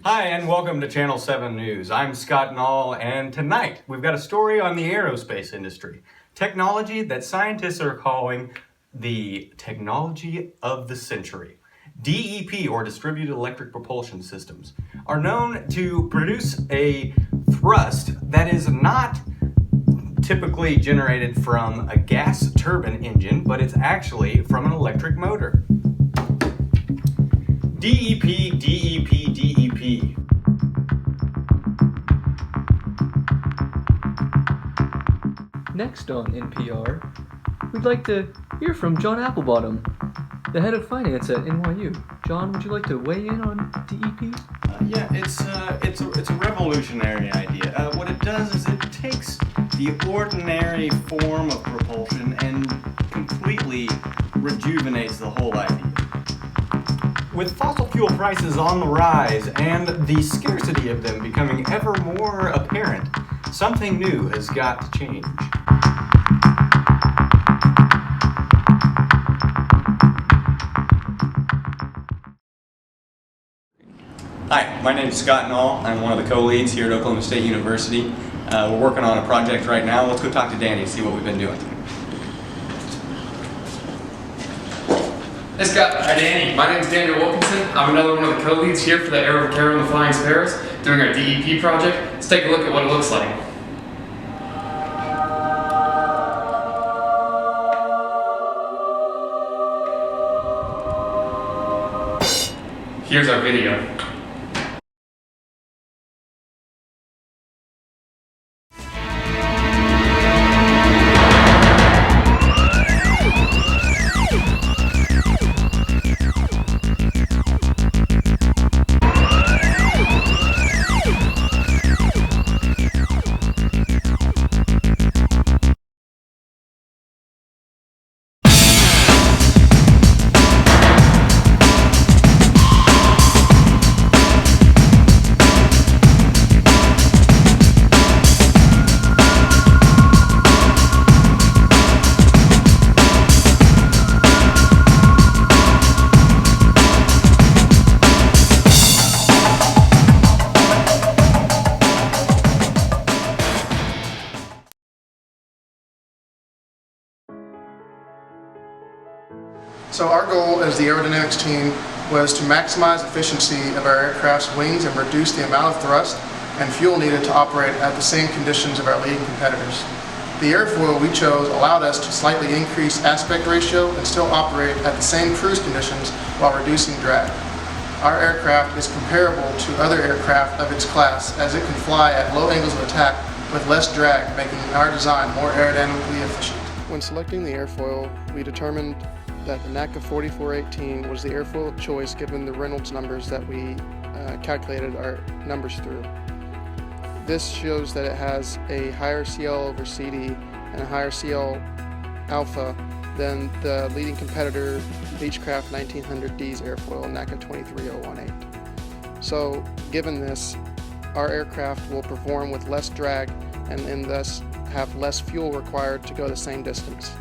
Hi, and welcome to Channel 7 News. I'm Scott Nall, and tonight we've got a story on the aerospace industry. Technology that scientists are calling the technology of the century. DEP, or Distributed Electric Propulsion Systems, are known to produce a thrust that is not typically generated from a gas turbine engine, but it's actually from an electric motor. DEP, DEP, DEP. Next on NPR, we'd like to hear from John Applebottom, the head of finance at NYU. John, would you like to weigh in on DEP? Yeah, it's a revolutionary idea. What it does is it takes the ordinary form of propulsion and completely rejuvenates the whole idea. With fossil fuel prices on the rise and the scarcity of them becoming ever more apparent, something new has got to change. Hi, my name is Scott Nall. I'm one of the co-leads here at Oklahoma State University. We're working on a project right now. Let's go talk to Danny and see what we've been doing. Hey Scott. Hi Danny. My name is Daniel Wilkinson. I'm another one of the co-leads here for the Aero and the Flying Sparrows doing our DEP project. Let's take a look at what it looks like. Here's our video. So our goal as the aerodynamics team was to maximize efficiency of our aircraft's wings and reduce the amount of thrust and fuel needed to operate at the same conditions of our leading competitors. The airfoil we chose allowed us to slightly increase aspect ratio and still operate at the same cruise conditions while reducing drag. Our aircraft is comparable to other aircraft of its class as it can fly at low angles of attack with less drag, making our design more aerodynamically efficient. When selecting the airfoil, we determined that the NACA 4418 was the airfoil of choice given the Reynolds numbers that we calculated our numbers through. This shows that it has a higher CL over CD and a higher CL alpha than the leading competitor Beechcraft 1900D's airfoil, NACA 23018. So given this, our aircraft will perform with less drag and thus have less fuel required to go the same distance.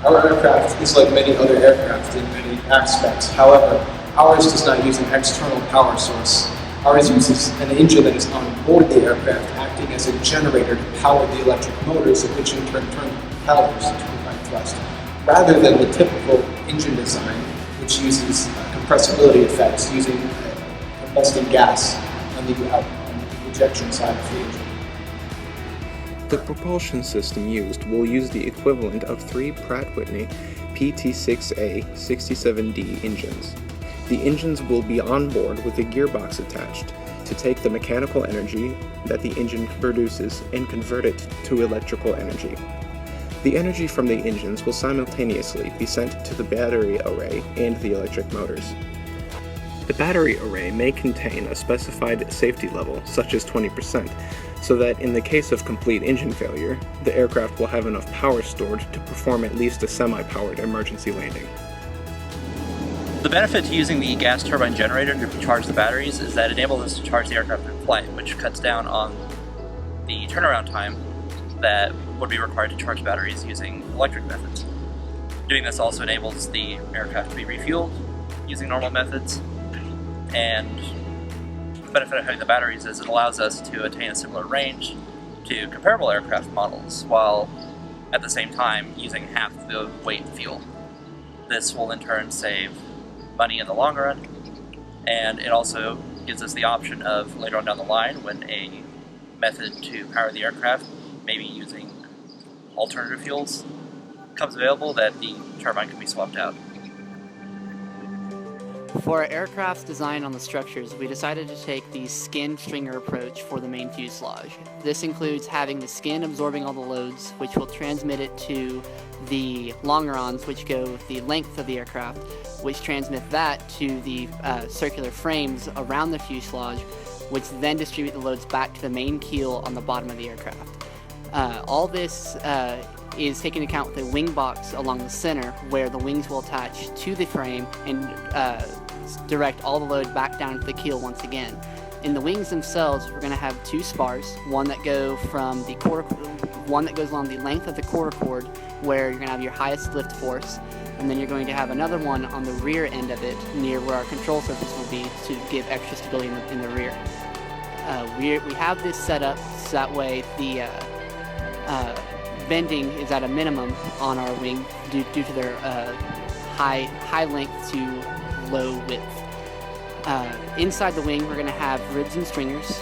Our aircraft is like many other aircraft in many aspects. However, ours does not use an external power source. Ours uses an engine that is on board the aircraft, acting as a generator to power the electric motors, which in turn propellers to provide thrust, rather than the typical engine design, which uses compressibility effects using combusting gas on the ejection side of the engine. The propulsion system used will use the equivalent of 3 Pratt & Whitney PT6A 67D engines. The engines will be on board with a gearbox attached to take the mechanical energy that the engine produces and convert it to electrical energy. The energy from the engines will simultaneously be sent to the battery array and the electric motors. The battery array may contain a specified safety level, such as 20%, so that in the case of complete engine failure, the aircraft will have enough power stored to perform at least a semi-powered emergency landing. The benefit to using the gas turbine generator to charge the batteries is that it enables us to charge the aircraft in flight, which cuts down on the turnaround time that would be required to charge batteries using electric methods. Doing this also enables the aircraft to be refueled using normal methods, And the benefit of having the batteries is it allows us to attain a similar range to comparable aircraft models, while at the same time using half the weight and fuel. This will in turn save money in the long run, and it also gives us the option of later on down the line when a method to power the aircraft, maybe using alternative fuels, becomes available, that the turbine can be swapped out. For our aircraft's design on the structures, we decided to take the skin stringer approach for the main fuselage. This includes having the skin absorbing all the loads, which will transmit it to the longerons, which go the length of the aircraft, which transmit that to the circular frames around the fuselage, which then distribute the loads back to the main keel on the bottom of the aircraft. All this is taking into account the wing box along the center, where the wings will attach to the frame and direct all the load back down to the keel once again. In the wings themselves, we're going to have two spars, one that goes along the length of the quarter cord, where you're going to have your highest lift force, and then you're going to have another one on the rear end of it, near where our control surface will be, to give extra stability in the rear. We have this set up so that way the bending is at a minimum on our wing due to their high length to low width. Inside the wing, we're going to have ribs and stringers.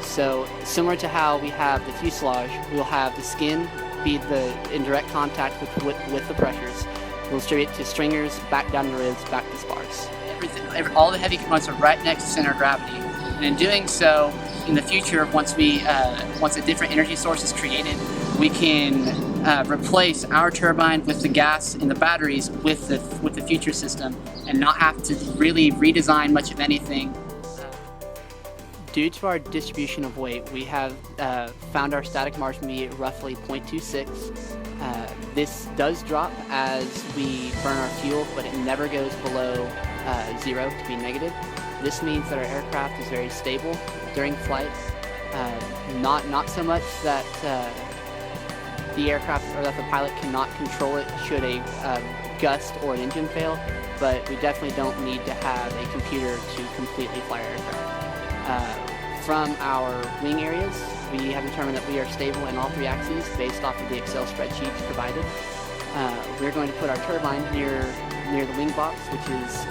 So similar to how we have the fuselage, we'll have the skin be in direct contact with the pressures. We'll distribute to stringers, back down the ribs, back to spars. All the heavy components are right next to center of gravity, and in doing so, in the future, once a different energy source is created, we can replace our turbine with the gas in the batteries with the future system, and not have to really redesign much of anything. Due to our distribution of weight, we have found our static margin to be roughly 0.26. This does drop as we burn our fuel, but it never goes below 0 to be negative. This means that our aircraft is very stable during flight. Not so much that the aircraft or that the pilot cannot control it should a gust or an engine fail, but we definitely don't need to have a computer to completely fly our aircraft. From our wing areas, we have determined that we are stable in all three axes based off of the Excel spreadsheets provided. We're going to put our turbine near the wing box, which is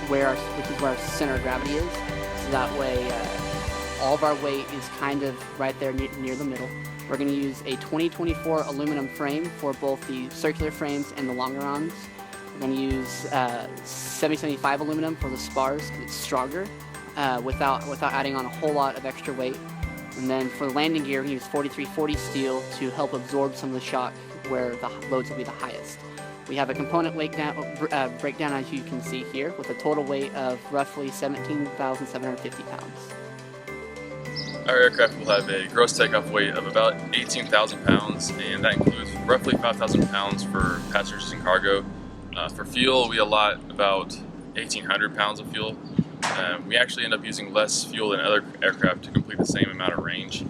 where our center of gravity is. So that way, all of our weight is kind of right there near the middle. We're going to use a 2024 aluminum frame for both the circular frames and the longerons. We're going to use 7075 aluminum for the spars because it's stronger, without adding on a whole lot of extra weight. And then for the landing gear, we use 4340 steel to help absorb some of the shock where the loads will be the highest. We have a component weight breakdown, as you can see here, with a total weight of roughly 17,750 pounds. Our aircraft will have a gross takeoff weight of about 18,000 pounds, and that includes roughly 5,000 pounds for passengers and cargo. For fuel, we allot about 1,800 pounds of fuel. We actually end up using less fuel than other aircraft to complete the same amount of range.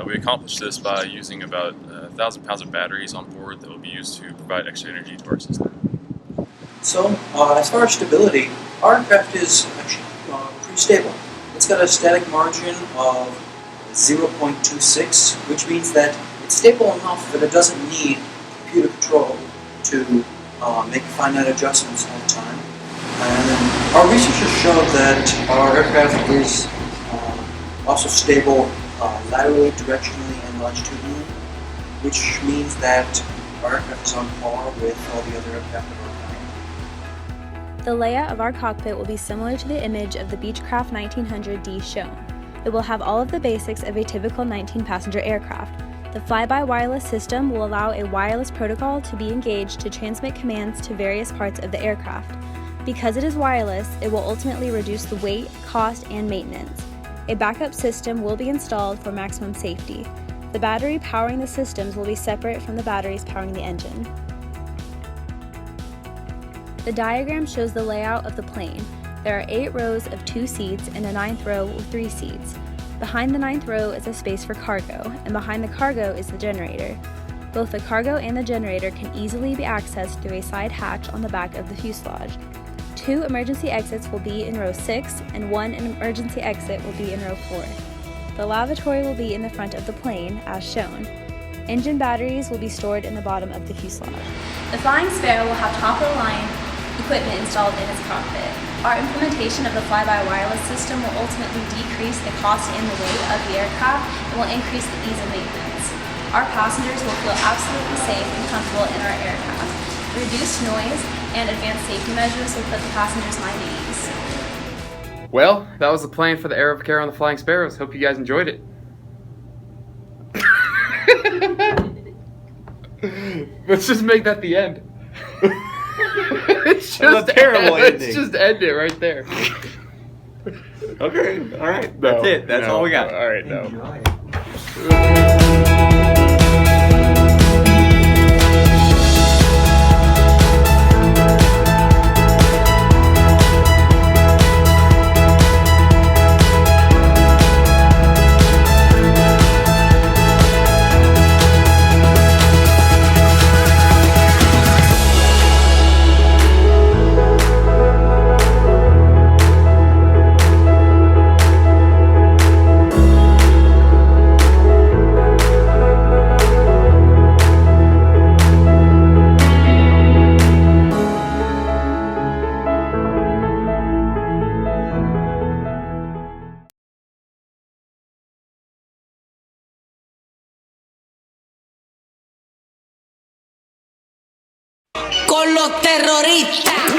We accomplish this by using about 1,000 pounds of batteries on board that will be used to provide extra energy to our system. So, as far as stability, our aircraft is actually pretty stable. It's got a static margin of 0.26, which means that it's stable enough that it doesn't need computer control to make finite adjustments all the time. And our research has shown that our aircraft is also stable laterally, directionally, and longitudinally, which means that our aircraft is on par with all the other aircraft of our kind. The layout of our cockpit will be similar to the image of the Beechcraft 1900D shown. It will have all of the basics of a typical 19-passenger aircraft. The fly-by-wireless system will allow a wireless protocol to be engaged to transmit commands to various parts of the aircraft. Because it is wireless, it will ultimately reduce the weight, cost, and maintenance. A backup system will be installed for maximum safety. The battery powering the systems will be separate from the batteries powering the engine. The diagram shows the layout of the plane. There are 8 rows of 2 seats and a 9th row with 3 seats. Behind the 9th row is a space for cargo, and behind the cargo is the generator. Both the cargo and the generator can easily be accessed through a side hatch on the back of the fuselage. 2 emergency exits will be in row 6, and 1 emergency exit will be in row 4. The lavatory will be in the front of the plane, as shown. Engine batteries will be stored in the bottom of the fuselage. The Flying Sparrow will have top-of-the-line equipment installed in its cockpit. Our implementation of the fly-by-wireless system will ultimately decrease the cost and the weight of the aircraft and will increase the ease of maintenance. Our passengers will feel absolutely safe and comfortable in our aircraft. Reduced noise and advanced safety measures will put the passengers' mind at ease. Well, that was the plan for the Air of Care on the Flying Sparrows. Hope you guys enjoyed it. Let's just make that the end. It's just a terrible ending. Let's just end it right there. Okay, all right. That's it. That's all we got. All right, no. Con los terroristas.